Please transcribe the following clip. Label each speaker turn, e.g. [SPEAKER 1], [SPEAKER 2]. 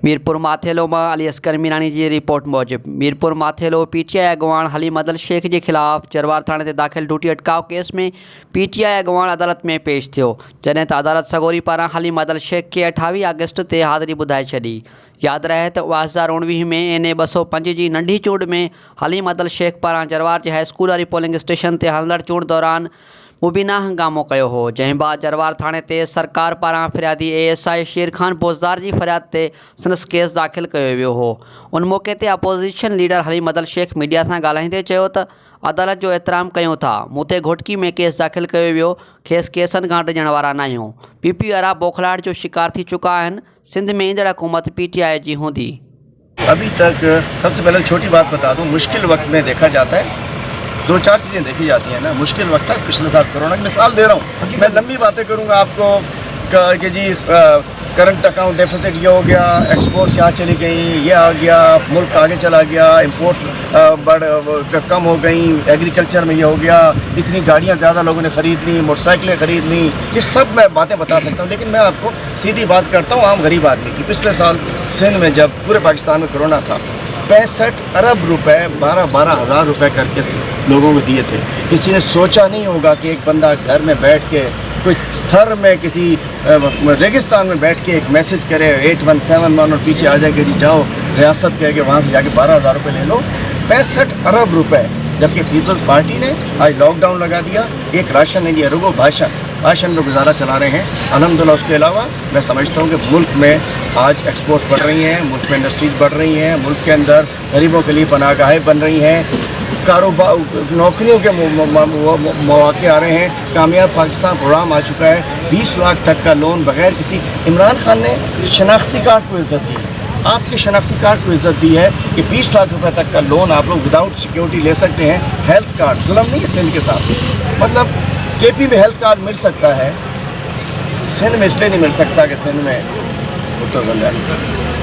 [SPEAKER 1] मीरपुर माथेलो में अली अस्कर मीरानी की report Mujib Mirpur Mathelo PTI अगवान haleem अदल शेख के खिलाफ जरवार थाने से दाखिल ड्यूटी अटकाव केस में पीटीआई अगवान अदालत में पेश थो, जैं अदालत सगोरी पारा हलीम अदल शेख के 28 अगस्त से हाज़िरी बुधाई छी। याद रहे तो 2019 में एन 205 की नंढी चूंड में हलीम अदल शेख पारा जरवार के हाई स्कूल वाली पोलिंग स्टेशन से हलंदड़ चूंड दौरान मुबीना हंगामो कयो हो, जैं बाद जरवार थाने ते सरकार पारा फिरियादी ASI शेर खान पोज़दार की फरियाद ते संदस केस दाखिल किया वियो हो। उन मौके ते अपोजिशन लीडर हलीम अदल शेख मीडिया से ॻाल्हाईंदे चयो त अदालत जो एहतराम कयूं था, मूं घोटकी में केस दाखिल किया वियो, खेस केसन खां डिजण वारा न आहियूं। PP वारा बौखलाहट जो शिकार थी चुका आहिनि। सिंध में ईंदड़ हुकूमत PTI जी हूंदी।
[SPEAKER 2] अभी तक सबसे पहले छोटी बात बता दूं, मुश्किल वक्त में देखा जाता है, दो चार चीज़ें देखी जाती हैं ना। मुश्किल वक्त था पिछले साल कोरोना की मिसाल दे रहा हूँ, मैं लंबी बातें करूँगा आपको कि जी करंट अकाउंट डेफिसिट ये हो गया, एक्सपोर्ट्स यहाँ चली गई, ये आ गया, मुल्क आगे चला गया, इम्पोर्ट कम हो गई, एग्रीकल्चर में ये हो गया, इतनी गाड़ियाँ ज़्यादा लोगों ने ख़रीद ली, मोटरसाइकिलें ख़रीद ली, ये सब मैं बातें बता सकता हूँ। लेकिन मैं आपको सीधी बात करता हूँ आम गरीब आदमी की। पिछले साल सिंध में जब पूरे पाकिस्तान में कोरोना था, 65 अरब रुपए 12-12 हज़ार रुपये करके लोगों को दिए थे। किसी ने सोचा नहीं होगा कि एक बंदा घर में बैठ के कोई थर में किसी रेगिस्तान में बैठ के एक मैसेज करे 8171 और पीछे आ जाए कि जी जाओ रियासत कह के वहाँ से जाके 12,000 रुपये ले लो। 65 अरब रुपए, जबकि पीपल्स पार्टी ने आज लॉकडाउन लगा दिया, एक राशन नहीं दिया, रुको भाषण में गुजारा चला रहे हैं। अल्हम्दुलिल्लाह उसके अलावा मैं समझता हूँ कि मुल्क में आज एक्सपोर्ट्स बढ़ रही हैं, मुल्क में इंडस्ट्रीज बढ़ रही हैं, मुल्क के अंदर गरीबों के लिए पनाहगाहें बन रही हैं, कारोबार नौकरियों के मौके आ रहे हैं, कामयाब पाकिस्तान प्रोग्राम आ चुका है, 20 लाख तक का लोन बगैर किसी। इमरान खान ने शनाख्ती कार्ड को इज्जत दी, आपके शनाख्ती कार्ड को इज्जत दी है कि 20 लाख रुपए तक का लोन आप लोग विदाउट सिक्योरिटी ले सकते हैं। हेल्थ कार्ड जुल्म नहीं है सिंध के साथ, मतलब KP में हेल्थ कार्ड मिल सकता है, सिंध में इसलिए नहीं मिल सकता कि सिंध में उत्तर बन जाए।